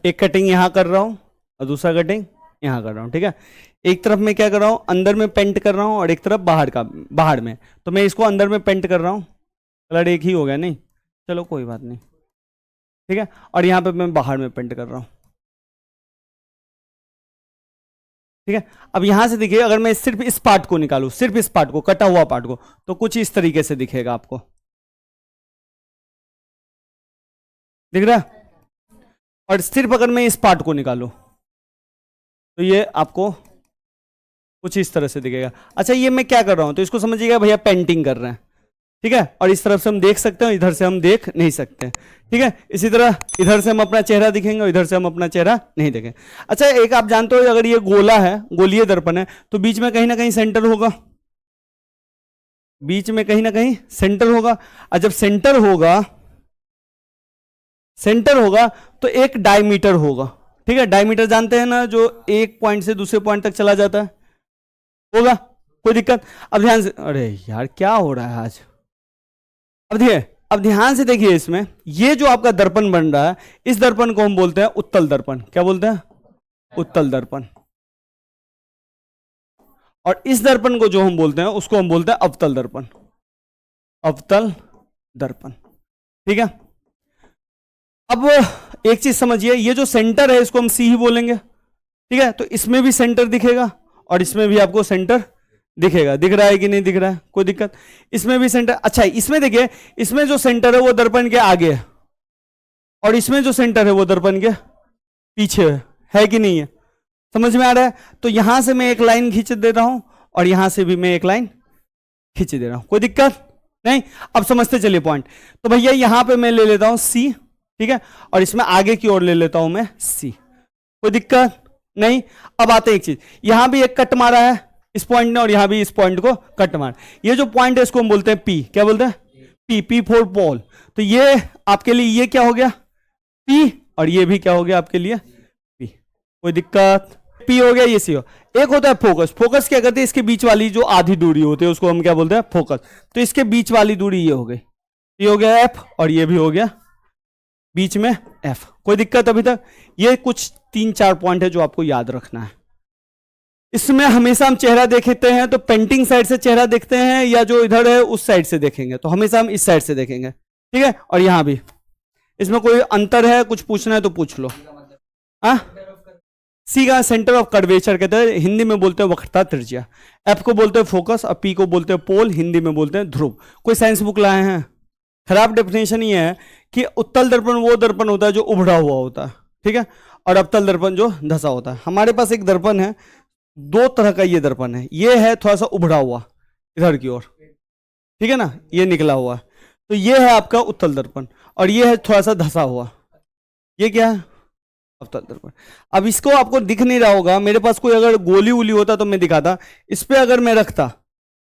एक कटिंग यहां कर रहा हूं और दूसरा कटिंग यहां कर रहा हूं, ठीक है। एक तरफ मैं क्या कर रहा हूं, अंदर में पेंट कर रहा हूं और एक तरफ बाहर में, तो मैं इसको अंदर में पेंट कर रहा हूं, कलर एक ही हो गया नहीं, चलो कोई बात नहीं, ठीक है। और यहां पे मैं बाहर में पेंट कर रहा हूं, ठीक है। अब यहां से देखिए, अगर मैं सिर्फ इस पार्ट को निकालूं, सिर्फ इस पार्ट को, कटा हुआ पार्ट को, तो कुछ इस तरीके से दिखेगा आपको, दिख रहा है। और सिर्फ अगर मैं इस पार्ट को निकालूं तो ये आपको कुछ इस तरह से दिखेगा। अच्छा, ये मैं क्या कर रहा हूं, तो इसको समझिएगा भैया पेंटिंग कर रहे हैं, ठीक है। और इस तरफ से हम देख सकते हैं, इधर से हम देख नहीं सकते हैं, ठीक है। इसी तरह इधर से हम अपना चेहरा दिखेंगे और इधर से हम अपना चेहरा नहीं देखेंगे। अच्छा, एक आप जानते हो, अगर ये गोला है, गोलीय दर्पण है, तो बीच में कहीं ना कहीं सेंटर होगा, बीच में कहीं ना कहीं सेंटर होगा। और जब सेंटर होगा, सेंटर होगा तो एक डायमीटर होगा, ठीक है। डायमीटर जानते हैं ना, जो एक पॉइंट से दूसरे पॉइंट तक चला जाता है, होगा, कोई दिक्कत। अब ध्यान से, अरे यार क्या हो रहा है आज, अब ध्यान से देखिए, इसमें ये जो आपका दर्पण बन रहा है, इस दर्पण को हम बोलते हैं उत्तल दर्पण। क्या बोलते हैं? उत्तल दर्पण। और इस दर्पण को जो हम बोलते हैं, उसको हम बोलते हैं अवतल दर्पण, अवतल दर्पण, ठीक है। अब एक चीज समझिए, ये जो सेंटर है इसको हम सी ही बोलेंगे, ठीक है। तो इसमें भी सेंटर दिखेगा और इसमें भी आपको सेंटर दिखेगा, दिख रहा है कि नहीं दिख रहा है, कोई दिक्कत। इसमें भी सेंटर, अच्छा इसमें देखिए, इसमें जो सेंटर है वो दर्पण के आगे है और इसमें जो सेंटर है वो दर्पण के पीछे है कि नहीं है, समझ में आ रहा है। तो यहां से मैं एक लाइन खींच दे रहा हूं और यहां से भी मैं एक लाइन खींच दे रहा हूं, कोई दिक्कत नहीं। अब समझते चलिए पॉइंट। तो भैया यहां पे मैं ले लेता हूं सी, ठीक है, और इसमें आगे की ओर ले लेता हूं मैं सी, कोई दिक्कत नहीं। अब आते एक चीज, यहां भी एक कट मारा है इस पॉइंट ने और यहां भी इस पॉइंट को कट मार, ये जो पॉइंट है इसको हम बोलते हैं पी। क्या बोलते हैं? P, P for Paul. तो ये आपके लिए ये क्या हो गया? पी, और ये भी क्या हो गया आपके लिए? पी, कोई दिक्कत। पी हो गया, ये सी हो। एक होता है फोकस। फोकस क्या करते हैं, इसके बीच वाली जो आधी दूरी होती है उसको हम क्या बोलते हैं? फोकस। तो इसके बीच वाली दूरी ये हो गई, ये हो गया एफ और ये भी हो गया बीच में एफ, कोई दिक्कत अभी तक? ये कुछ 3-4 पॉइंट है जो आपको याद रखना है। इसमें हमेशा हम चेहरा देखते हैं तो पेंटिंग साइड से चेहरा देखते हैं या जो इधर है उस साइड से देखेंगे, तो हमेशा हम इस साइड से देखेंगे, ठीक है। और यहां भी इसमें कोई अंतर है, कुछ पूछना है तो पूछ लो। सी का सेंटर ऑफ कर्वेचर कहते हैं, हिंदी में बोलते हैं वक्रता त्रिज्या। एफ को बोलते हैं फोकस और पी को बोलते हैं पोल, हिंदी में बोलते हैं ध्रुव। कोई साइंस बुक लाए हैं? खराब डेफिनेशन ये है कि उत्तल दर्पण वो दर्पण होता है जो उभड़ा हुआ होता है, ठीक है, और अवतल दर्पण जो धंसा होता है। हमारे पास एक दर्पण है, 2 तरह का ये दर्पण है, ये है थोड़ा सा उभड़ा हुआ इधर की ओर, ठीक है ना, ये निकला हुआ, तो ये है आपका उत्तल दर्पण, और ये है थोड़ा सा धंसा हुआ, ये क्या है? अवतल दर्पण। अब इसको आपको दिख नहीं रहा होगा, मेरे पास कोई अगर गोली उली होता तो मैं दिखाता, इस पे अगर मैं रखता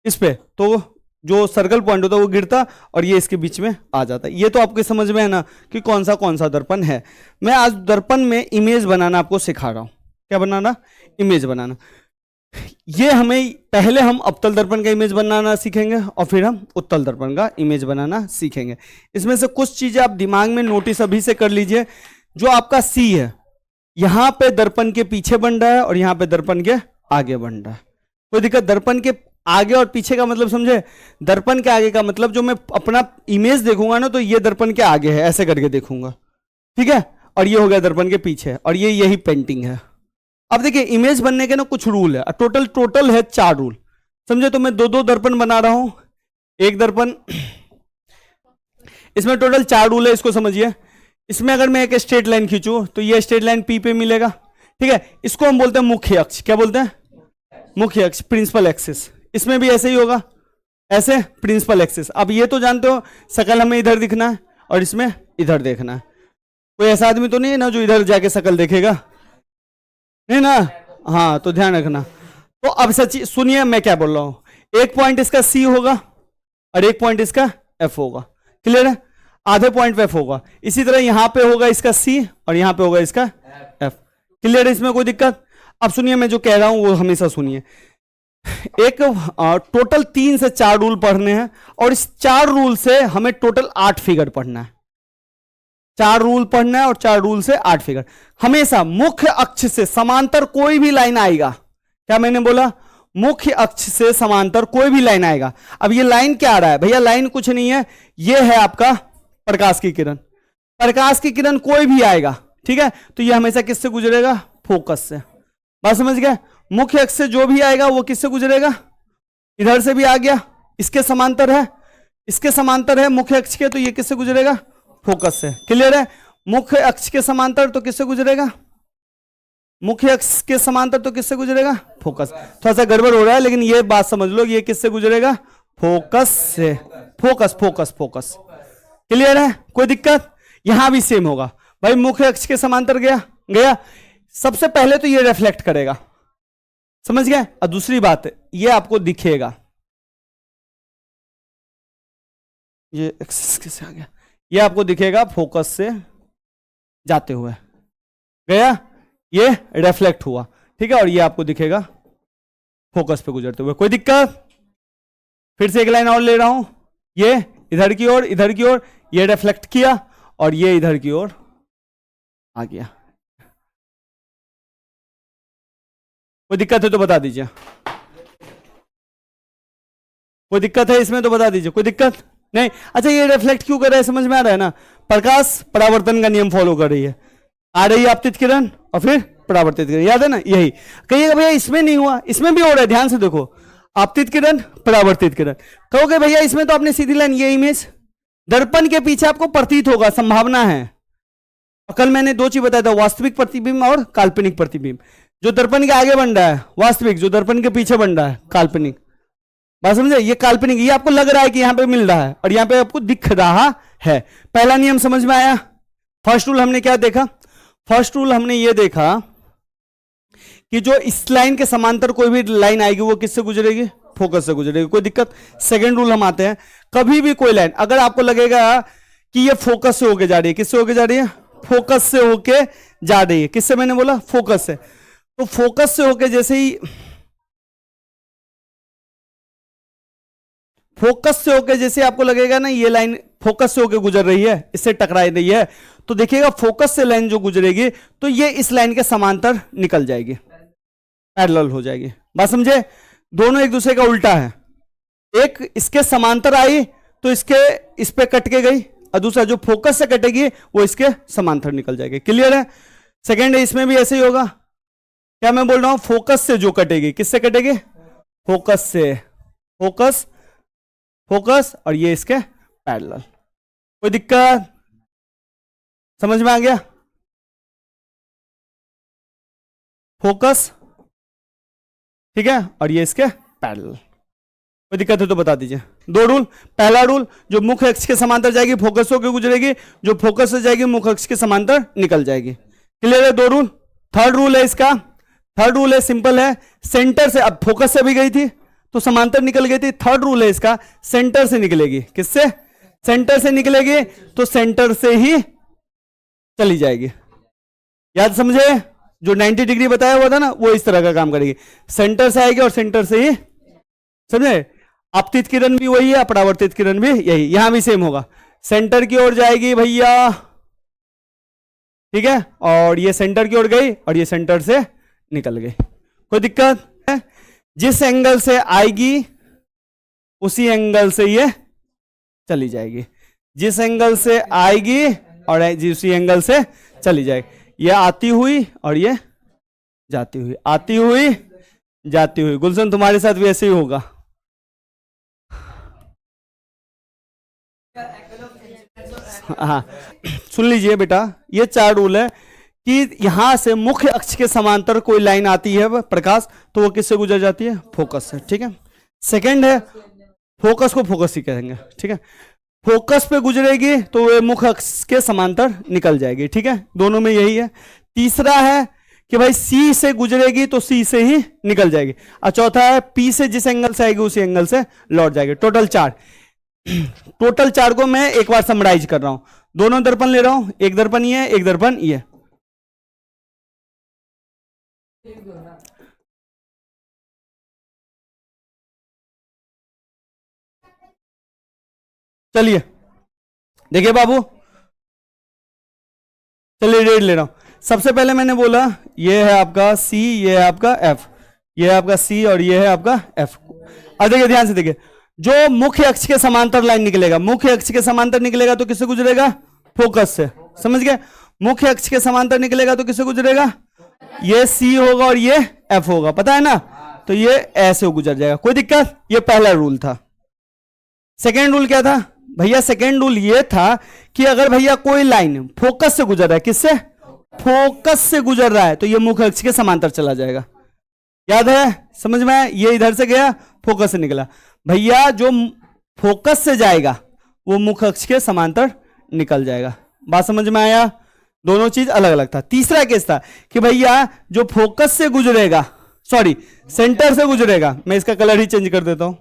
इस पे, तो जो सर्कल पॉइंट होता है वो गिरता और ये इसके बीच में आ जाता। ये तो आपके समझ में है ना कि कौन सा दर्पण है। मैं आज दर्पण में इमेज बनाना आपको सिखा रहा हूं। क्या बनाना? इमेज बनाना। ये हमें पहले हम अवतल दर्पण का इमेज बनाना सीखेंगे और फिर हम उत्तल दर्पण का इमेज बनाना सीखेंगे। इसमें से कुछ चीजें आप दिमाग में नोटिस अभी से कर लीजिए। जो आपका सी है, यहां पे दर्पण के पीछे बन रहा है और यहां पे दर्पण के आगे बन रहा है, कोई दिक्कत? दर्पण के आगे और पीछे का मतलब समझे? दर्पण के आगे का मतलब जो मैं अपना इमेज देखूंगा ना, तो ये दर्पण के आगे है, ऐसे करके देखूंगा, ठीक है, और ये हो गया दर्पण के पीछे, और ये यही पेंटिंग है। अब देखिए, इमेज बनने के ना कुछ रूल है, टोटल है 4 रूल, समझे? तो मैं 2-2 दर्पण बना रहा हूं, एक दर्पण, इसमें टोटल 4 रूल है, इसको समझिए। इसमें अगर मैं एक स्ट्रेट लाइन खींचूं तो ये स्ट्रेट लाइन पी पे मिलेगा, ठीक है, इसको हम बोलते हैं मुख्य अक्ष। क्या बोलते हैं? मुख्य अक्ष, प्रिंसिपल एक्सिस। इसमें भी ऐसे ही होगा, ऐसे प्रिंसिपल एक्सिस। अब ये तो जानते हो, शकल हमें इधर दिखना है और इसमें इधर देखना है। कोई ऐसा आदमी तो नहीं है ना जो इधर जाके शकल देखेगा, नहीं ना? हाँ, तो ध्यान रखना। तो अब सच्ची सुनिए मैं क्या बोल रहा हूं। एक पॉइंट इसका सी होगा और एक पॉइंट इसका एफ होगा, क्लियर है? आधे पॉइंट पे एफ होगा। इसी तरह यहां पे होगा इसका सी और यहां पे होगा इसका एफ, क्लियर है? इसमें कोई दिक्कत? अब सुनिए, मैं जो कह रहा हूं वो हमेशा सुनिए। एक टोटल 3 से 4 रूल पढ़ने हैं और इस 4 रूल से हमें टोटल 8 फिगर पढ़ना है। 4 रूल पढ़ना है और 4 रूल से 8 फिगर। हमेशा मुख्य अक्ष से समांतर कोई भी लाइन आएगा, क्या मैंने बोला, मुख्य अक्ष से समांतर कोई भी लाइन आएगा। अब ये लाइन क्या आ रहा है भैया, लाइन कुछ नहीं है, ये है आपका प्रकाश की किरण। प्रकाश की किरण कोई भी आएगा, ठीक है, तो ये हमेशा किससे गुजरेगा, फोकस से। बात समझ गए, मुख्य अक्ष से जो भी आएगा वो किससे गुजरेगा, इधर से भी आ गया, इसके समांतर है, इसके समांतर है मुख्य अक्ष के, तो ये किससे गुजरेगा, फोकस से। क्लियर है, मुख्य अक्ष के समांतर तो किससे गुजरेगा, मुख्य अक्ष के समांतर तो किससे गुजरेगा, फोकस। थोड़ा सा गड़बड़ हो रहा है लेकिन ये बात समझ लो, ये किससे गुजरेगा, फोकस से। Focus focus focus. क्लियर है, कोई दिक्कत, यहां भी सेम होगा भाई, मुख्य अक्ष के समांतर गया गया, सबसे पहले तो ये रिफ्लेक्ट करेगा, समझ गए। और दूसरी बात, ये आपको दिखेगा, ये एक्सिस कैसे आ गया, ये आपको दिखेगा फोकस से जाते हुए गया, ये रिफ्लेक्ट हुआ, ठीक है, और ये आपको दिखेगा फोकस पे गुजरते हुए। कोई दिक्कत, फिर से एक लाइन और ले रहा हूं, ये इधर की ओर, इधर की ओर, ये रिफ्लेक्ट किया और ये इधर की ओर आ गया। कोई दिक्कत है तो बता दीजिए, कोई दिक्कत है इसमें तो बता दीजिए, कोई दिक्कत नहीं। अच्छा, ये रिफ्लेक्ट क्यों कर रहा है, समझ में आ रहा है ना, प्रकाश परावर्तन का नियम फॉलो कर रही है, आ रही है आपतित किरण और फिर परावर्तित किरण, याद है ना, यही। कहिएगा भैया इसमें नहीं हुआ, इसमें भी हो रहा है, ध्यान से देखो, आपतित किरण परावर्तित किरण। कहोगे भैया इसमें तो आपने सीधी लाइन, ये इमेज दर्पण के पीछे आपको प्रतीत होगा, संभावना है। कल मैंने 2 चीज बताया था, वास्तविक प्रतिबिंब और काल्पनिक प्रतिबिंब। जो दर्पण के आगे बन रहा है वास्तविक, जो दर्पण के पीछे बन रहा है काल्पनिक। बात समझे, ये काल्पनिक, ये आपको लग रहा है कि यहां पे मिल रहा है और यहां पे आपको दिख रहा है। पहला नियम समझ में आया। फर्स्ट रूल हमने क्या देखा, फर्स्ट रूल हमने ये देखा कि जो इस लाइन के समांतर कोई भी लाइन आएगी वो किससे गुजरेगी, फोकस से गुजरेगी, कोई दिक्कत। सेकंड रूल हम आते हैं, कभी भी कोई लाइन अगर आपको लगेगा कि ये फोकस से होके जा रही है, किससे होके जा रही है, फोकस से होके जा रही है, किससे मैंने बोला, फोकस से। तो फोकस से होके जैसे ही, फोकस से होके जैसे आपको लगेगा ना ये लाइन फोकस से होके गुजर रही है, इससे टकरा रही है, तो देखिएगा फोकस से लाइन जो गुजरेगी तो ये इस लाइन के समांतर निकल जाएगी, पैरेलल हो जाएगी। बात समझे, दोनों एक दूसरे का उल्टा है, एक इसके समांतर आई तो इसके इस पे कट के गई, और दूसरा जो फोकस से कटेगी वो इसके समांतर निकल जाएगी। क्लियर है। सेकेंड है, इसमें भी ऐसे ही होगा, क्या मैं बोल रहा हूं, फोकस से जो कटेगी, किससे कटेगी, फोकस से, फोकस फोकस, और ये इसके पैरेलल। कोई दिक्कत, समझ में आ गया, फोकस, ठीक है, और ये इसके पैरेलल। कोई दिक्कत है तो बता दीजिए। 2 रूल, पहला रूल जो मुख्य अक्ष के समांतर जाएगी फोकस होकर गुजरेगी, जो फोकस से जाएगी मुख्य अक्ष के समांतर निकल जाएगी। क्लियर है, 2 रूल। थर्ड रूल है इसका, थर्ड रूल है, सिंपल है, सेंटर से, अब फोकस से भी गई थी तो समांतर निकल गई थी, थर्ड रूल है इसका, सेंटर से निकलेगी, किससे, सेंटर से निकलेगी तो सेंटर से ही चली जाएगी। याद समझे, जो 90 डिग्री बताया हुआ था ना वो इस तरह का काम करेगी, सेंटर से आएगी और सेंटर से ही, समझे। आपतित किरण भी वही है, अपरावर्तित किरण भी यही, यहां भी सेम होगा, सेंटर की ओर जाएगी भैया, ठीक है, और ये सेंटर की ओर गई और ये सेंटर से निकल गई। कोई दिक्कत है, जिस एंगल से आएगी उसी एंगल से ये चली जाएगी, जिस एंगल से आएगी और उसी एंगल से चली जाएगी। ये आती हुई और ये जाती हुई, आती हुई जाती हुई। गुलशन तुम्हारे साथ भी ऐसे ही होगा। हाँ, सुन लीजिए बेटा, ये 4 रूल है कि यहां से मुख्य अक्ष के समांतर कोई लाइन आती है प्रकाश, तो वो किससे गुजर जाती है, फोकस से, ठीक है। सेकंड है, फोकस को फोकस ही कहेंगे, ठीक है, फोकस पे गुजरेगी तो वो मुख्य अक्ष के समांतर निकल जाएगी, ठीक है, दोनों में यही है। तीसरा है कि भाई सी से गुजरेगी तो सी से ही निकल जाएगी, और चौथा है पी से जिस एंगल से आएगी उसी एंगल से लौट जाएगी। टोटल 4, टोटल 4 को मैं एक बार समराइज कर रहा हूं, दोनों दर्पण ले रहा हूं, एक दर्पण ये, एक दर्पण ये। चलिए देखिए बाबू, चलिए रेड ले रहा हूं। सबसे पहले मैंने बोला ये है आपका सी, ये है आपका एफ, ये है आपका सी और ये है आपका एफ। अब देखिए ध्यान से देखिए, जो मुख्य अक्ष के समांतर लाइन निकलेगा, मुख्य अक्ष के समांतर निकलेगा तो किससे गुजरेगा? फोकस से। समझ गए? मुख्य अक्ष के समांतर निकलेगा तो किससे गुजरेगा? ये सी होगा और ये एफ होगा, पता है ना? तो ये ऐसे गुजर जाएगा, कोई दिक्कत? ये पहला रूल था। सेकेंड रूल क्या था भैया? सेकेंड रूल ये था कि अगर भैया कोई लाइन फोकस से गुजर रहा है, किससे? फोकस से गुजर रहा है, तो ये मुख्य अक्ष के समांतर चला जाएगा। याद है? समझ में? ये इधर से गया, फोकस से निकला। भैया जो फोकस से जाएगा वो मुख्य अक्ष के समांतर निकल जाएगा। बात समझ में आया? दोनों चीज अलग अलग था। तीसरा केस था कि भैया जो फोकस से गुजरेगा, सॉरी सेंटर से गुजरेगा, मैं इसका कलर ही चेंज कर देता हूं,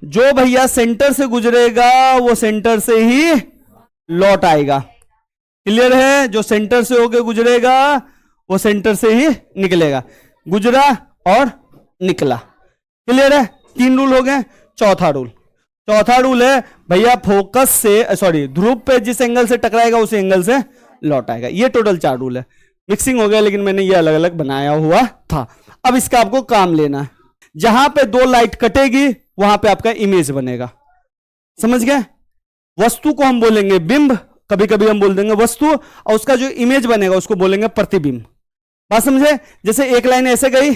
जो भैया सेंटर से गुजरेगा वो सेंटर से ही लौट आएगा। क्लियर है? जो सेंटर से होके गुजरेगा वो सेंटर से ही निकलेगा। गुजरा और निकला। क्लियर है? 3 रूल हो गए। चौथा रूल है भैया फोकस से, सॉरी ध्रुव पे जिस एंगल से टकराएगा उस एंगल से लौट आएगा। ये टोटल 4 रूल है। मिक्सिंग हो गया लेकिन मैंने ये अलग अलग बनाया हुआ था। अब इसका आपको काम लेना है। जहां पे 2 लाइट कटेगी वहां पे आपका इमेज बनेगा। समझ गए? वस्तु को हम बोलेंगे बिंब, कभी कभी हम बोल देंगे वस्तु, और उसका जो इमेज बनेगा उसको बोलेंगे प्रतिबिंब। बात समझे? जैसे एक लाइन ऐसे गई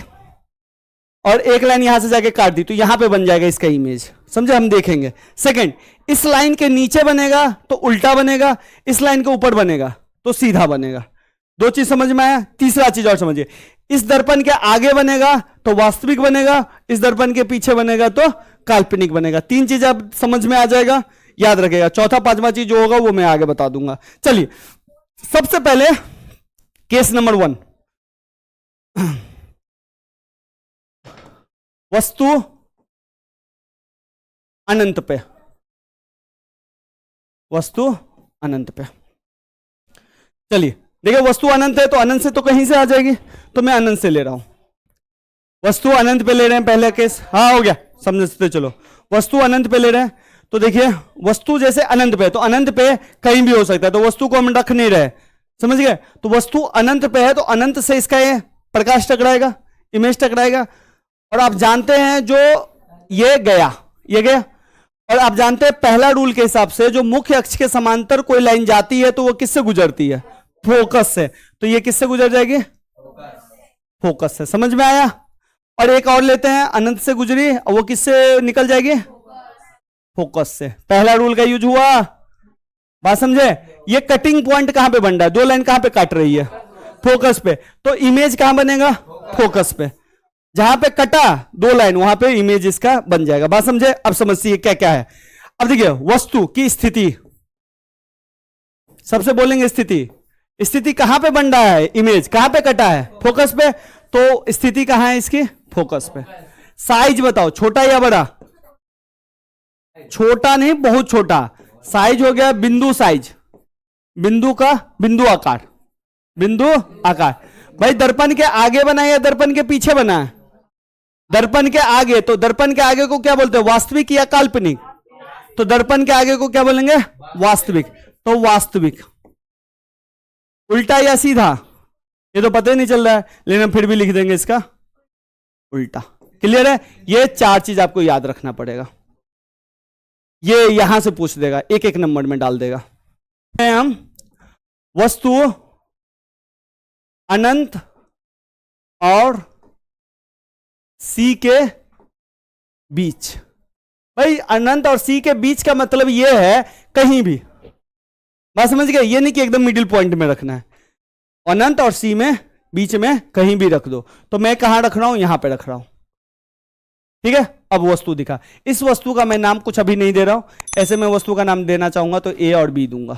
और एक लाइन यहां से जाके काट दी तो यहां पे बन जाएगा इसका इमेज। समझे? हम देखेंगे। सेकंड, इस लाइन के नीचे बनेगा तो उल्टा बनेगा, इस लाइन के ऊपर बनेगा तो सीधा बनेगा। 2 चीज समझ में आया? तीसरा चीज और समझिए, इस दर्पण के आगे बनेगा तो वास्तविक बनेगा, इस दर्पण के पीछे बनेगा तो काल्पनिक बनेगा। 3 चीज अब समझ में आ जाएगा, याद रखेगा। चौथा 5वां चीज जो होगा वो मैं आगे बता दूंगा। चलिए सबसे पहले केस नंबर 1, वस्तु अनंत पे, वस्तु अनंत पे। चलिए देखिए, वस्तु अनंत है तो अनंत से तो कहीं से आ जाएगी, तो मैं अनंत से ले रहा हूं। वस्तु अनंत पे ले रहे हैं, पहला केस हाँ हो गया, समझते चलो। वस्तु अनंत पे ले रहे हैं तो देखिए, वस्तु जैसे अनंत पे, तो अनंत पे कहीं भी हो सकता है, तो वस्तु को हम रख नहीं रहे। समझ गए? तो वस्तु अनंत पे है तो अनंत से इसका ये प्रकाश टकराएगा, इमेज टकराएगा। और आप जानते हैं जो ये गया, ये गया, और आप जानते हैं पहला रूल के हिसाब से जो मुख्य अक्ष के समांतर कोई लाइन जाती है तो वो किससे गुजरती है? फोकस से। तो ये किससे गुजर जाएगी? फोकस से। समझ में आया? और एक और लेते हैं, अनंत से गुजरी और वो किससे निकल जाएगी? फोकस से। पहला रूल का यूज हुआ। बात समझे? ये कटिंग पॉइंट कहां पे बन रहा है? 2 लाइन कहां पे काट रही है? फोकस पे। तो इमेज कहां बनेगा? फोकस पे। जहां पे कटा 2 लाइन वहां पे इमेज इसका बन जाएगा। बात समझे? अब समझिए क्या क्या है। अब देखिए, वस्तु की स्थिति, सबसे बोलेंगे स्थिति। स्थिति कहां पे बन रहा है? इमेज कहां पे कटा है? फोकस पे। तो स्थिति कहां है इसकी? फोकस पे। साइज बताओ, छोटा या बड़ा? छोटा नहीं, बहुत छोटा। साइज हो गया बिंदु साइज, बिंदु का बिंदु आकार, बिंदु आकार। भाई दर्पण के आगे बना है या दर्पण के पीछे बना है? दर्पण के आगे। तो दर्पण के आगे को क्या बोलते हैं? वास्तविक या काल्पनिक? तो दर्पण के आगे को क्या बोलेंगे? वास्तविक। तो वास्तविक। उल्टा या सीधा? ये तो पता ही नहीं चल रहा है, लेकिन हम फिर भी लिख देंगे इसका उल्टा। क्लियर है? ये 4 चीज आपको याद रखना पड़ेगा। ये यहां से पूछ देगा, एक एक नंबर में डाल देगा। हम वस्तु अनंत और सी के बीच। भाई अनंत और सी के बीच का मतलब यह है कहीं भी। बात समझ गए? ये नहीं कि एकदम मिडिल पॉइंट में रखना है। अनंत और सी में बीच में कहीं भी रख दो। तो मैं कहां रख रहा हूं? यहां पे रख रहा हूं। ठीक है? अब वस्तु दिखा। इस वस्तु का मैं नाम कुछ अभी नहीं दे रहा हूं, ऐसे मैं वस्तु का नाम देना चाहूंगा तो ए और बी दूंगा।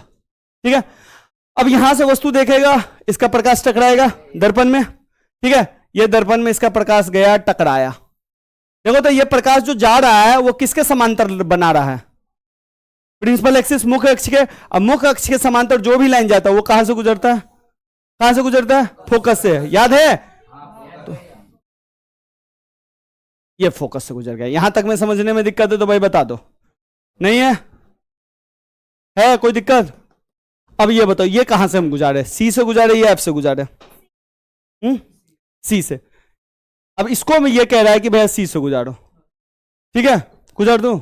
ठीक है? अब यहां से वस्तु देखेगा, इसका प्रकाश टकराएगा दर्पण में। ठीक है? ये दर्पण में इसका प्रकाश गया, टकराया। देखो तो ये प्रकाश जो जा रहा है वो किसके समांतर बना रहा है? प्रिंसिपल एक्सिस, मुख्य अक्ष के। अब मुख्य अक्ष के समांतर जो भी लाइन जाता है वो कहां से गुजरता है? कहां से गुजरता है? फोकस से। याद है? तो ये फोकस से गुजर गया। यहां तक में समझने में दिक्कत है तो भाई बता दो। नहीं है? है कोई दिक्कत? अब ये बताओ ये कहां से हम गुजारे, सी से गुजारे या एफ से गुजारे? सी से। अब इसको मैं ये कह रहा है कि भैया सी से गुजारो, ठीक है, गुजार दो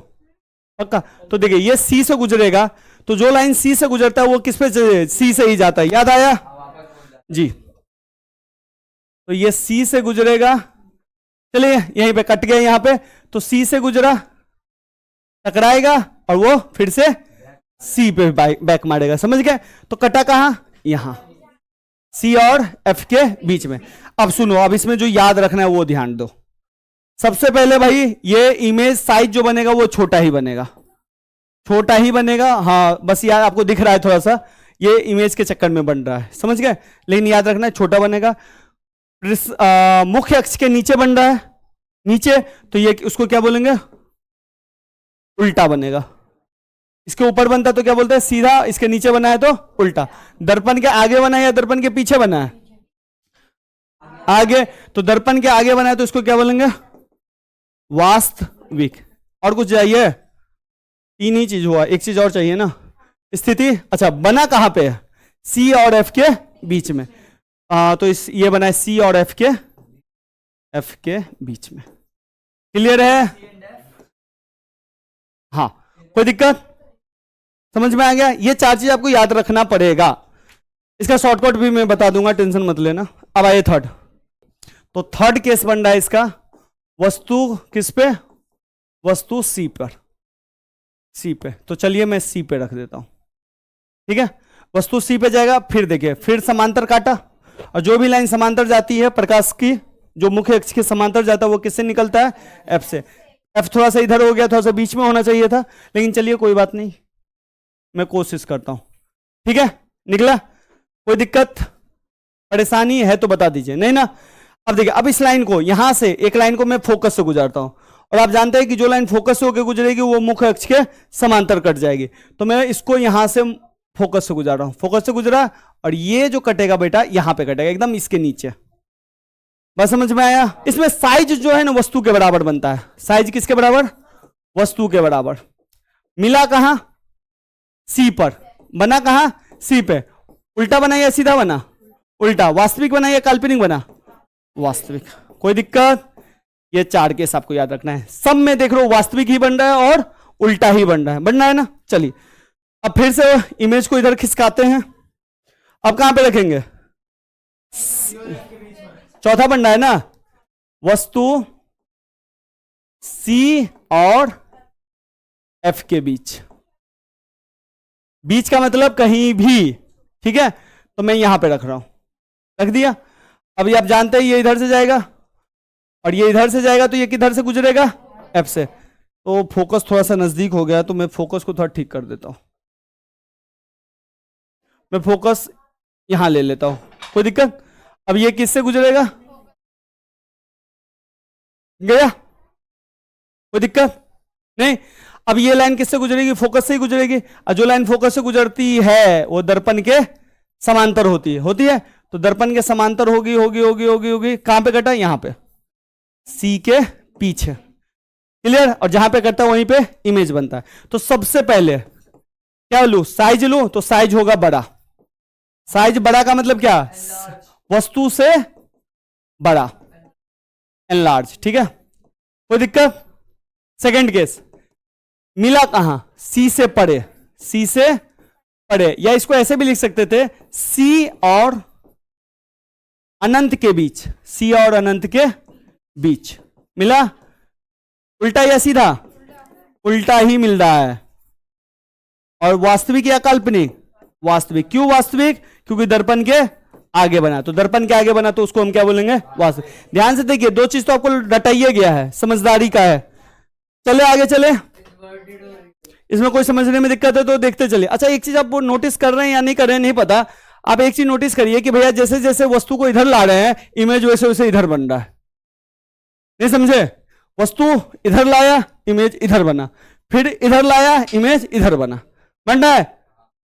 पक्का। तो देखिए ये सी से गुजरेगा, तो जो लाइन सी से गुजरता है वो किस पे, सी से ही जाता है, याद आया जी। तो ये सी से गुजरेगा, चलिए यहीं पे कट गया यहां पे, तो सी से गुजरा, टकराएगा और वो फिर से सी पे बैक मारेगा, समझ गए? तो कटा कहां, यहां सी और एफ के बीच में। अब सुनो, अब इसमें जो याद रखना है वो ध्यान दो। सबसे पहले भाई ये इमेज साइज जो बनेगा वो छोटा ही बनेगा, छोटा ही बनेगा। हाँ बस यार आपको दिख रहा है थोड़ा सा, ये इमेज के चक्कर में बन रहा है, समझ गए? लेकिन याद रखना है छोटा बनेगा। मुख्य अक्ष के नीचे बन रहा है, नीचे, तो ये उसको क्या बोलेंगे, उल्टा बनेगा। इसके ऊपर बनता तो क्या बोलते हैं, सीधा। इसके नीचे बना है तो उल्टा। दर्पण के आगे बना है या दर्पण के पीछे बना है, आगे, तो दर्पण के आगे बना है तो इसको क्या बोलेंगे, वास्तविक। और कुछ चाहिए? तीन ही चीज हुआ, एक चीज और चाहिए ना, स्थिति। अच्छा बना कहां पे है, सी और एफ के बीच में। तो इस ये बना है सी और एफ के बीच में। क्लियर है? हाँ, कोई दिक्कत, समझ में आ गया? ये चार चीज आपको याद रखना पड़ेगा। इसका शॉर्टकट भी मैं बता दूंगा, टेंशन मत लेना। अब आइए थर्ड। तो थर्ड केस बन रहा है इसका, वस्तु किस पे, वस्तु सी पर, सी पे। तो चलिए मैं सी पे रख देता हूं, ठीक है। वस्तु सी पे जाएगा, फिर देखिए फिर समांतर काटा, और जो भी लाइन समांतर जाती है प्रकाश की, जो मुख्य अक्ष के समांतर जाता है वो किससे निकलता है, एफ से। एफ थोड़ा सा इधर हो गया, थोड़ा सा बीच में होना चाहिए था, लेकिन चलिए कोई बात नहीं, मैं कोशिश करता हूं, ठीक है। निकला? कोई दिक्कत परेशानी है तो बता दीजिए, नहीं ना? अब देखिए, अब इस लाइन को, यहां से एक लाइन को मैं फोकस से गुजारता हूं, और आप जानते हैं कि जो लाइन फोकस से होकर गुजरेगी वो मुख्य अक्ष के समांतर कट जाएगी। तो मैं इसको यहां से फोकस से गुजार रहा हूं, फोकस से गुजरा, और ये जो कटेगा बेटा यहां पे कटेगा, एकदम इसके नीचे। बस समझ में आया? इसमें साइज जो है ना वस्तु के बराबर बनता है। साइज किसके बराबर, वस्तु के बराबर। मिला कहां, सी पर। बना कहां, सी पे। उल्टा बना या सीधा बना, उल्टा। वास्तविक बना या काल्पनिक बना, वास्तविक। कोई दिक्कत? ये चार केस आपको याद रखना है। सब में देख लो वास्तविक ही बन रहा है और उल्टा ही बन रहा है, बनना है ना? चलिए अब फिर से इमेज को इधर खिसकाते हैं। अब कहां पे रखेंगे, चौथा बन रहा है ना, वस्तु सी और एफ के बीच। बीच का मतलब कहीं भी, ठीक है। तो मैं यहां पे रख रहा हूं, रख दिया। अभी आप जानते हैं ये इधर से जाएगा और ये इधर से जाएगा, तो ये किधर से गुजरेगा, एफ से। तो फोकस थोड़ा सा नजदीक हो गया, तो मैं फोकस को थोड़ा ठीक कर देता हूं। मैं फोकस यहां ले लेता हूं, कोई दिक्कत? अब ये किससे गुजरेगा, गया, कोई दिक्कत नहीं। अब ये लाइन किससे गुजरेगी, फोकस से ही गुजरेगी, और जो लाइन फोकस से गुजरती है वो दर्पण के समांतर होती है। तो दर्पण के समांतर होगी होगी होगी होगी होगी। कहां पे कटा, यहां पे, सी के पीछे। क्लियर? और जहां पे कटता है वहीं पे इमेज बनता है। तो सबसे पहले क्या लू, साइज लू, तो साइज होगा बड़ा। साइज बड़ा का मतलब क्या, वस्तु से बड़ा, एनलार्ज, ठीक है। कोई दिक्कत? सेकंड केस, मिला कहां, सी से परे, सी से परे, या इसको ऐसे भी लिख सकते थे, सी और अनंत के बीच, सी और अनंत के बीच। मिला? उल्टा या सीधा, उल्टा ही मिल रहा है। और वास्तविक या काल्पनिक, वास्तविक। क्यों वास्तविक, क्योंकि दर्पण के आगे बना, तो दर्पण के आगे बना तो उसको हम क्या बोलेंगे, वास्तविक। ध्यान से देखिए, दो चीज तो आपको रटाइए गया है, समझदारी का है। चले आगे चले, इसमें कोई समझने में दिक्कत है तो देखते चलिए। अच्छा एक चीज आप नोटिस कर रहे हैं या नहीं कर रहे हैं नहीं पता, आप एक चीज नोटिस करिए कि भैया जैसे जैसे वस्तु को इधर ला रहे हैं, इमेज वैसे वैसे इधर बन रहा है। नहीं समझे? वस्तु इधर लाया, इमेज इधर बना, फिर इधर लाया, इमेज इधर बना, बन रहा है।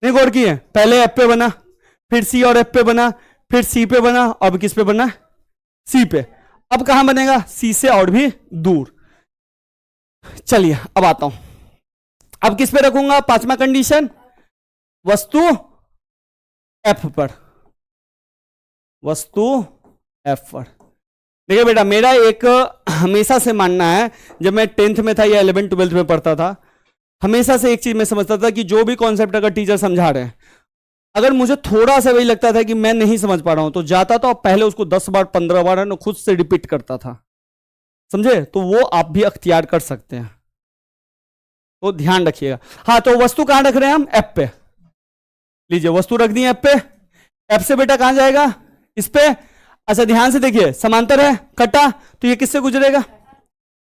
नहीं गौर किए? पहले एफ पे बना, फिर सी और एफ पे बना, फिर सी पे बना, अब किस पे बना, सी पे। अब कहां बनेगा, सी से और भी दूर। चलिए अब आता हूं, अब किस पे रखूंगा, पांचवा कंडीशन, वस्तु एफ पर, वस्तु एफ पर। देखिए बेटा, मेरा एक हमेशा से मानना है, जब मैं 10th में था या 11th 12th में पढ़ता था, हमेशा से एक चीज मैं समझता था कि जो भी कॉन्सेप्ट अगर टीचर समझा रहे हैं, अगर मुझे थोड़ा सा वही लगता था कि मैं नहीं समझ पा रहा हूं, तो जाता था और पहले उसको 10 बार 15 बार है ना खुद से रिपीट करता था। समझे? तो वो आप भी अख्तियार कर सकते हैं, तो ध्यान रखिएगा। हाँ, तो वस्तु कहां रख रहे हैं हम? एफ पे। लीजिए, वस्तु रख दी एफ पे। एफ से बेटा कहां जाएगा? इस पे। अच्छा, ध्यान से देखिए, समांतर है, कटा, तो ये किससे गुजरेगा?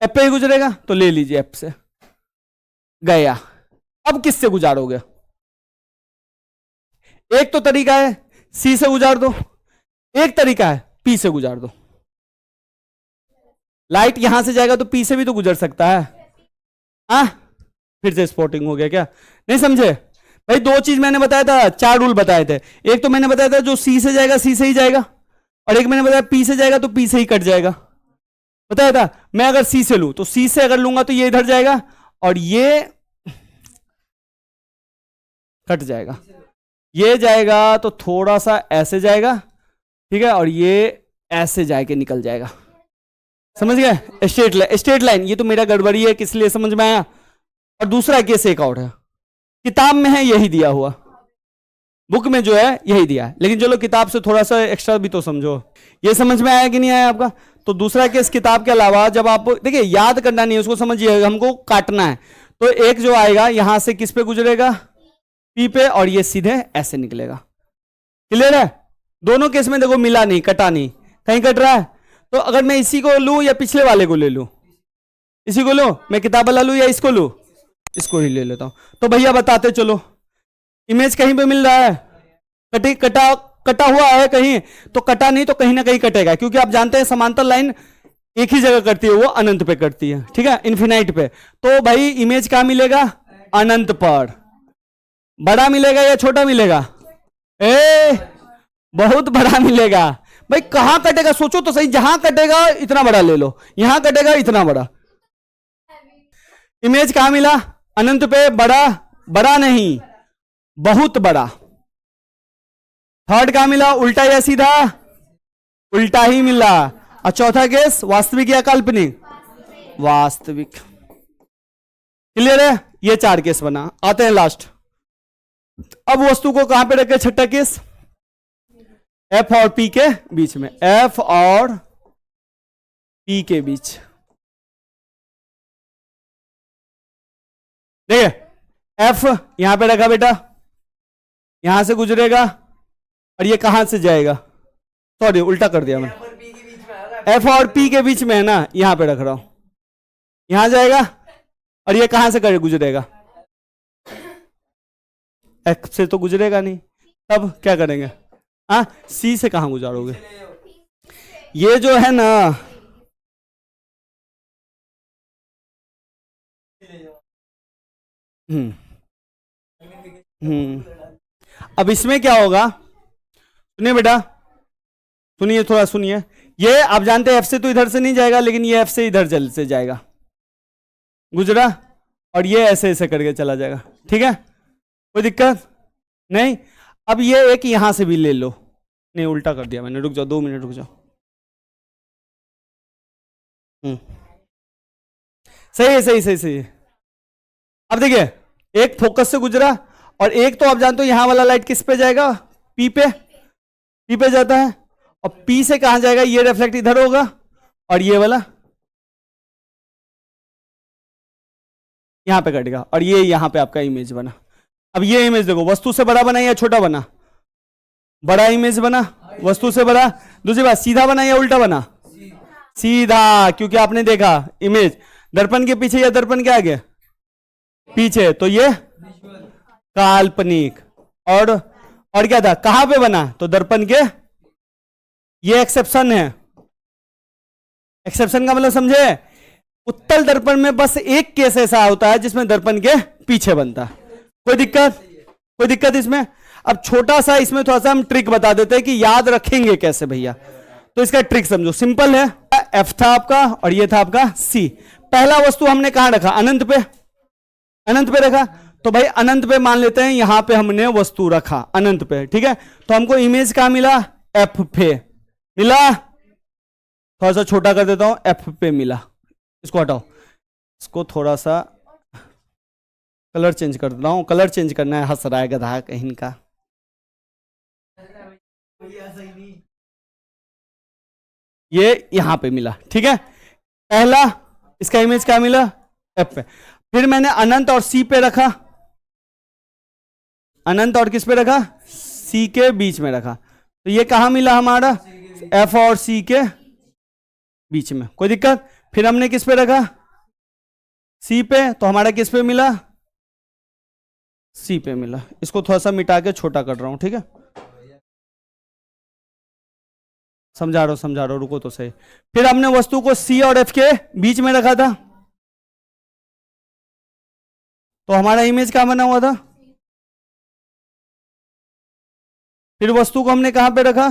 एफ पे ही गुजरेगा, तो ले लीजिए एफ से गया। अब किससे गुजारोगे? एक तो तरीका है सी से गुजार दो, एक तरीका है पी से गुजार दो। लाइट यहां से जाएगा तो पी से भी तो गुजर सकता है। फिर से स्पॉटिंग हो गया क्या? नहीं समझे भाई? दो चीज मैंने बताया था, 4 रूल बताए थे। एक तो मैंने बताया था जो सी से जाएगा सी से ही जाएगा, और एक मैंने बताया पी से जाएगा तो पी से ही कट जाएगा। बताया था मैं अगर सी से लूं तो सी से अगर लूंगा तो ये इधर जाएगा और ये कट जाएगा, ये जाएगा तो थोड़ा सा ऐसे जाएगा, ठीक है, और ये ऐसे जाके निकल जाएगा। समझ गए? Straight line. ये तो मेरा गड़बड़ी है, किस लिए समझ में आया? और दूसरा केस एक और है, किताब में है यही दिया हुआ, बुक में जो है यही दिया है, लेकिन चलो किताब से थोड़ा सा एक्स्ट्रा भी तो समझो। ये समझ में आया कि नहीं आया आपका? तो दूसरा केस किताब के अलावा, जब आप देखिए याद करना नहीं, उसको समझिए, हमको काटना है। तो एक जो आएगा यहां से किस पे गुजरेगा? पी पे, और ये सीधे ऐसे निकलेगा। क्लियर है? दोनों केस में देखो मिला नहीं, कटा नहीं, कहीं कट रहा है। तो अगर मैं इसी को लूं या पिछले वाले को ले लूं, इसी को लूं, मैं किताब वाला लूं या इसको लूं? इसको ही ले लेता हूं। तो भैया बताते चलो, इमेज कहीं पे मिल रहा है? कटा हुआ है कहीं, तो कटा नहीं तो कहीं ना कहीं कटेगा, क्योंकि आप जानते हैं समांतर लाइन एक ही जगह करती है, वो अनंत पे करती है, ठीक है, इन्फिनाइट पे। तो भाई इमेज कहां मिलेगा? अनंत पर। बड़ा मिलेगा या छोटा मिलेगा? बहुत बड़ा मिलेगा। भाई कहां कटेगा? सोचो तो सही, जहां कटेगा इतना बड़ा ले लो, यहां कटेगा इतना बड़ा। इमेज कहां मिला? अनंत पे। बड़ा? बड़ा नहीं, बहुत बड़ा। थर्ड कहां मिला? उल्टा या सीधा? उल्टा ही मिला। और चौथा केस वास्तविक या काल्पनिक? वास्तविक। क्लियर है? ये 4 केस बना। आते हैं लास्ट। अब वस्तु को कहां पे रखे? छठा केस, एफ और पी के बीच में। एफ और पी के बीच। देखिए, एफ यहां पे रखा बेटा, यहां से गुजरेगा, और ये कहां से जाएगा? सॉरी, उल्टा कर दिया मैंने। एफ और पी के बीच में है ना, यहां पे रख रहा हूं, यहां जाएगा, और ये कहां से गुजरेगा? एक्स से तो गुजरेगा नहीं, तब क्या करेंगे? सी से कहां गुजारोगे? ये जो है ना, अब इसमें क्या होगा? सुनिए बेटा, सुनिए, थोड़ा सुनिए। ये आप जानते हैं एफ से तो इधर से नहीं जाएगा, लेकिन ये एफ से इधर से जाएगा, गुजरा, और ये ऐसे ऐसे करके चला जाएगा, ठीक है, कोई दिक्कत नहीं। अब ये एक यहां से भी ले लो, नहीं उल्टा कर दिया मैंने, रुक जाओ 2 मिनट रुक जाओ। सही है, सही सही सही। अब देखिए, एक फोकस से गुजरा, और एक तो आप जानते हो यहां वाला लाइट किस पे जाएगा? पी पे। पी पे जाता है, और पी से कहां जाएगा? ये रिफ्लेक्ट इधर होगा, और ये वाला यहां पे कटेगा, और ये यहां पे आपका इमेज बना। अब ये इमेज देखो, वस्तु से बड़ा बना या छोटा बना? बड़ा इमेज बना, वस्तु से बड़ा। दूसरी बात, सीधा बना या उल्टा बना? सीधा, क्योंकि आपने देखा इमेज दर्पण के पीछे या दर्पण के आगे? पीछे, तो ये काल्पनिक। और क्या था? कहां पे बना? तो दर्पण के, ये एक्सेप्शन है। एक्सेप्शन का मतलब समझे? उत्तल दर्पण में बस एक केस ऐसा होता है जिसमें दर्पण के पीछे बनता है। कोई दिक्कत? कोई दिक्कत इसमें? अब छोटा सा इसमें थोड़ा सा हम ट्रिक बता देते हैं कि याद रखेंगे कैसे भैया। तो इसका ट्रिक समझो, सिंपल है। एफ था आपका, और ये था आपका सी। पहला वस्तु हमने कहां रखा? अनंत पे। अनंत पे रखा, तो भाई अनंत पे मान लेते हैं, यहां पे हमने वस्तु रखा अनंत पे, ठीक है। तो हमको इमेज कहां मिला, एफ पे मिला। थोड़ा सा छोटा कर देता हूं, एफ पे मिला। इसको हटाओ, इसको थोड़ा सा कलर चेंज कर देता हूं, कलर चेंज करना है, हंस रहा है गधा कहीं का। ये यहां पे मिला, ठीक है। पहला इसका इमेज क्या मिला, एफ पे। फिर मैंने अनंत और सी पे रखा, अनंत और किस पे रखा, सी के बीच में रखा। तो ये कहां मिला हमारा, एफ और सी के बीच में, कोई दिक्कत। फिर हमने किस पे रखा, सी पे, तो हमारा किस पे मिला, सी पे मिला। इसको थोड़ा सा मिटा के छोटा कर रहा हूं, ठीक है। समझा रहा हूं, रुको तो सही। फिर हमने वस्तु को सी और एफ के बीच में रखा था, तो हमारा इमेज कहां बना हुआ था। फिर वस्तु को हमने कहां पे रखा,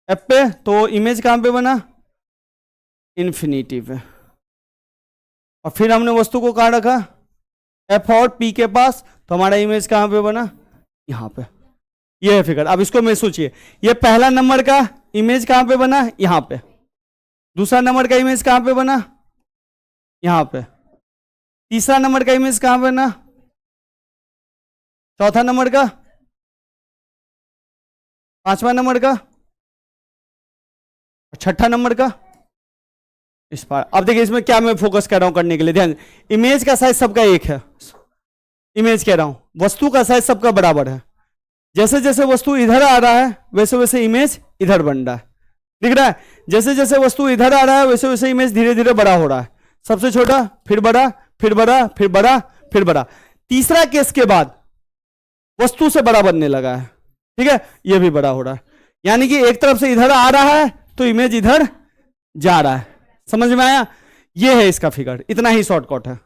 एफ पे, तो इमेज कहां पे बना, इन्फिनिटी पे। और फिर हमने वस्तु को कहां रखा, एफ और पी के पास, तो हमारा इमेज कहां पे बना, यहां पे। ये है फिगर। अब इसको मैं सोचिए, ये पहला नंबर का इमेज कहां पे बना, यहां पे। दूसरा नंबर का इमेज कहां पे बना, यहां पे। तीसरा नंबर का इमेज कहां पे बना, चौथा नंबर का, पांचवा नंबर का, छठा नंबर का इस पार। अब देखिए इसमें क्या मैं फोकस कर रहा हूं करने के लिए, ध्यान। इमेज का साइज सबका एक है, इमेज कह रहा हूं, वस्तु का साइज सबका बराबर है। जैसे जैसे वस्तु इधर आ रहा है वैसे वैसे इमेज इधर बन रहा है, दिख रहा है। जैसे जैसे वस्तु इधर आ रहा है वैसे वैसे इमेज धीरे धीरे बड़ा हो रहा है, सबसे छोटा, फिर बड़ा, फिर बड़ा, फिर बड़ा, फिर बड़ा। तीसरा केस के बाद वस्तु से बड़ा बनने लगा है, ठीक है। यह भी बड़ा हो रहा है, यानी कि एक तरफ से इधर आ रहा है तो इमेज इधर जा रहा है। समझ में आया, यह है इसका फिगर, इतना ही शॉर्टकट है।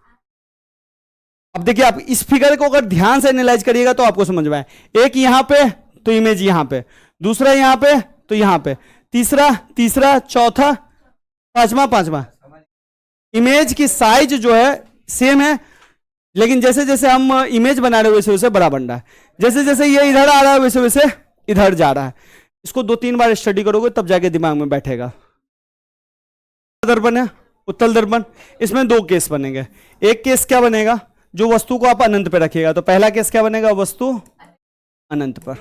अब देखिए आप इस फिगर को अगर ध्यान से एनालाइज करिएगा तो आपको समझ में आए। एक यहां पे तो इमेज यहां पे, दूसरा यहां पे तो यहां पे, तीसरा, तीसरा, चौथा, पांचवा, पांचवा। इमेज की साइज जो है सेम है, लेकिन जैसे जैसे हम इमेज बना रहे हैं वैसे वैसे बड़ा बन रहा है। जैसे जैसे ये इधर आ रहा है वैसे वैसे इधर जा रहा है। इसको 2-3 बार स्टडी करोगे तब जाके दिमाग में बैठेगा। दर्पण है, उत्तल दर्पण, इसमें 2 केस बनेंगे। एक केस क्या बनेगा, जो वस्तु को आप अनंत पे रखिएगा, तो पहला केस क्या बनेगा, वस्तु अनंत पर,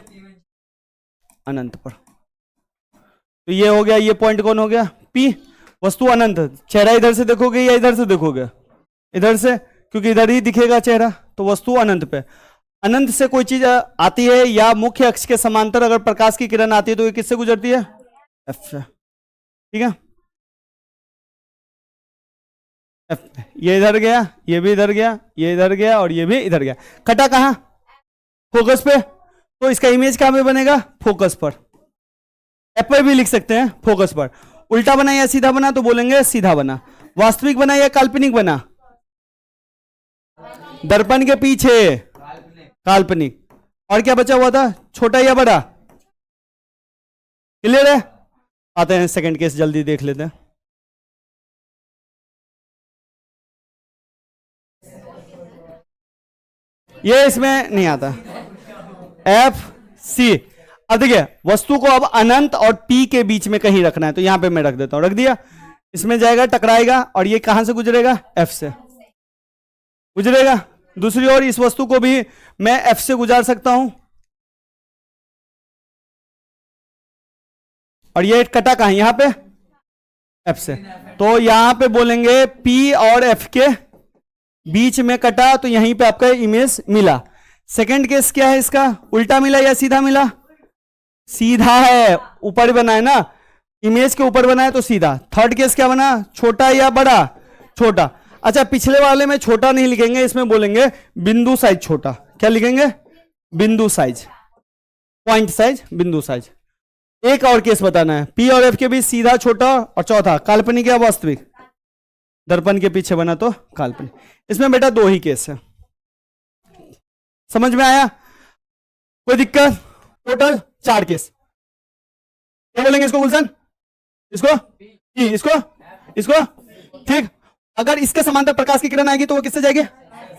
अनंत पर। तो ये हो गया, ये पॉइंट कौन हो गया, पी। वस्तु अनंत, चेहरा इधर से देखोगे या इधर से देखोगे, इधर से, क्योंकि इधर ही दिखेगा चेहरा, तो वस्तु अनंत पे। अनंत से कोई चीज आती है या मुख्य अक्ष के समांतर अगर प्रकाश की किरण आती है तो ये किससे गुजरती है, एफ से, ठीक है। ये इधर गया, ये भी इधर गया, ये इधर गया और ये भी इधर गया। कटा कहां, फोकस पे, तो इसका इमेज कहां पे बनेगा, फोकस पर। एफ पर भी लिख सकते हैं, फोकस पर। उल्टा बना या सीधा बना, तो बोलेंगे सीधा बना। वास्तविक बना या काल्पनिक बना, दर्पण के पीछे काल्पनिक। और क्या बचा हुआ था, छोटा या बड़ा, क्लियर है। आते हैं सेकंड केस, जल्दी देख लेते हैं। ये इसमें नहीं आता, एफ सी। अब देखिए वस्तु को अब अनंत और पी के बीच में कहीं रखना है, तो यहां पे मैं रख देता हूं, रख दिया। इसमें जाएगा, टकराएगा, और ये कहां से गुजरेगा, एफ से गुजरेगा। दूसरी ओर इस वस्तु को भी मैं एफ से गुजार सकता हूं, और ये कटा कहां, यहां पे, एफ से। तो यहां पे बोलेंगे पी और एफ के बीच में कटा, तो यहीं पे आपका इमेज मिला। सेकंड केस क्या है इसका, उल्टा मिला या सीधा मिला, सीधा है, ऊपर बना है ना, इमेज के ऊपर बना है तो सीधा। थर्ड केस क्या बना, छोटा या बड़ा, छोटा। अच्छा, पिछले वाले में छोटा नहीं लिखेंगे, इसमें बोलेंगे बिंदु साइज छोटा। क्या लिखेंगे, बिंदु साइज, पॉइंट साइज, बिंदु साइज। एक और केस बताना है, पी और एफ के बीच सीधा, छोटा, और चौथा काल्पनिक या वास्तविक, दर्पण के पीछे बना तो काल्पनिक। इसमें बेटा 2 ही केस है, समझ में आया, कोई दिक्कत। Total 4 case. क्या बोलेंगे इसको गुलशन, इसको, इसको, इसको, ठीक। अगर इसके समांतर प्रकाश की किरण आएगी तो वो किससे जाएगी,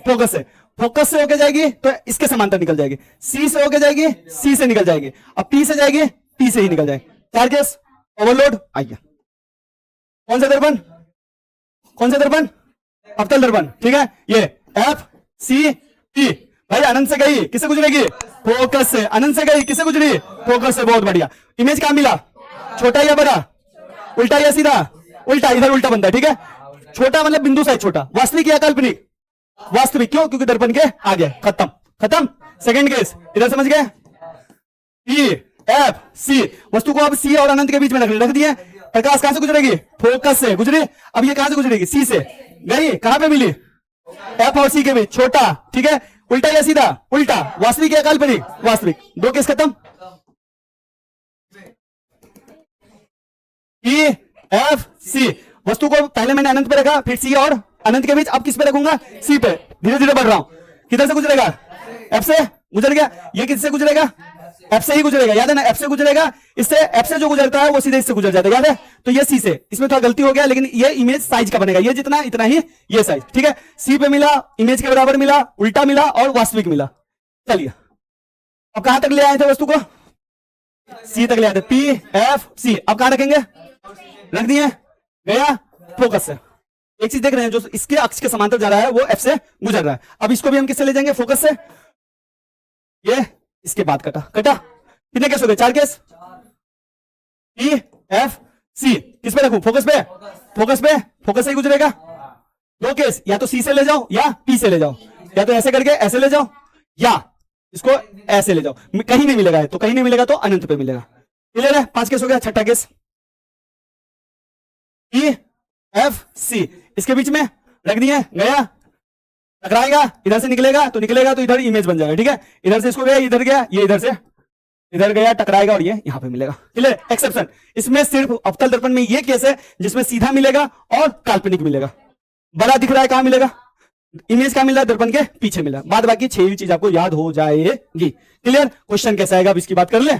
फोकस से, फोकस से होके जाएगी तो इसके समांतर निकल जाएगी, सी से होके जाएगी, सी से निकल जाएगी, अब पी से जाएगी, पी से ही निकल जाएगी। चार केस, ओवरलोड। आइए, कौन सा दर्पण, कौन सा दर्पण, अवतल दर्पण, ठीक है। ये एफ सी पी, भाई अनंत से गई किससे गुजरेगी, फोकस से, अनंत से गई किससे गुजरी, फोकस से, बहुत बढ़िया। इमेज कहां मिला, छोटा या बड़ा, उल्टा या सीधा, उल्टा, इधर उल्टा बनता है, ठीक है। छोटा मतलब बिंदु साइज छोटा, वास्तविक या काल्पनिक, वास्तविक, क्यों, क्योंकि दर्पण के आगे, खत्म, खत्म। सेकंड केस, इधर समझ गए, ई एफ सी, वस्तु को अब सी और अनंत के बीच में रख दिए, प्रकाश कहां से गुजरेगी, फोकस से गुजरी, अब ये कहां से गुजरेगी, सी से गई, कहां पे मिली, एफ और सी के बीच, छोटा, ठीक है। उल्टा या सीधा, उल्टा, वास्तविक या काल्पनिक, वास्तविक, दो केस खत्म। ई एफ सी, वस्तु को पहले मैंने अनंत पे रखा, फिर सी और अनंत के बीच, अब किस पे रखूंगा, सी पे, धीरे धीरे बढ़ रहा हूं, किधर से गुजरेगा, एफ से गुजर गया, ये किससे गुजरेगा, एफ से ही गुजरेगा, याद है ना, एफ से गुजरेगा, इससे एफ से जो गुजरता है वो सीधे इससे गुजर जाता है, याद है। तो ये सी से, इसमें थोड़ा गलती हो गया, लेकिन ये इमेज साइज का बनेगा, ये जितना इतना ही ये साइज, ठीक है। सी पे मिला, इमेज के बराबर मिला, उल्टा मिला और वास्तविक मिला। चलिए, अब कहां तक ले आए थे वस्तु को, सी तक ले आए थे, पी एफ सी, अब कहां रखेंगे, रख दिए, गया, फोकस से। एक चीज देख रहे हैं, जो इसके अक्ष के समांतर जा रहा है वो एफ से गुजर रहा है, अब इसको भी हम किससे ले जाएंगे, फोकस से। ये इसके बाद कटा, कटा, कितने केस हो गए, चार केस, ई एफ सी, किस पे रखूं, फोकस पे, फोकस पे, फोकस से ही गुजरेगा। दो केस, या तो सी से ले जाओ या पी से ले जाओ, या तो ऐसे करके ऐसे ले जाओ या इसको ऐसे ले जाओ, कहीं नहीं मिलेगा, तो कहीं नहीं मिलेगा तो अनंत पे मिलेगा। क्लियर है, पांच केस हो गया, छठा केस, ई एफ सी, इसके बीच में रख दिए, गया, टकराएगा, इधर से निकलेगा तो इधर इमेज बन जाएगा, ठीक है। इधर से इसको गया, इधर गया, ये इधर से इधर गया, टकराएगा और ये यहां पे मिलेगा। क्लियर, एक्सेप्शन, इसमें सिर्फ अवतल दर्पण में ये केस है जिसमें सीधा मिलेगा और काल्पनिक मिलेगा। बड़ा दिख रहा है, कहां मिलेगा, इमेज कहां मिल रहा है, दर्पण के पीछे मिला, बाद बाकी छह चीज आपको याद हो जाएगी। क्लियर, क्वेश्चन कैसा आएगा अब इसकी बात कर ले।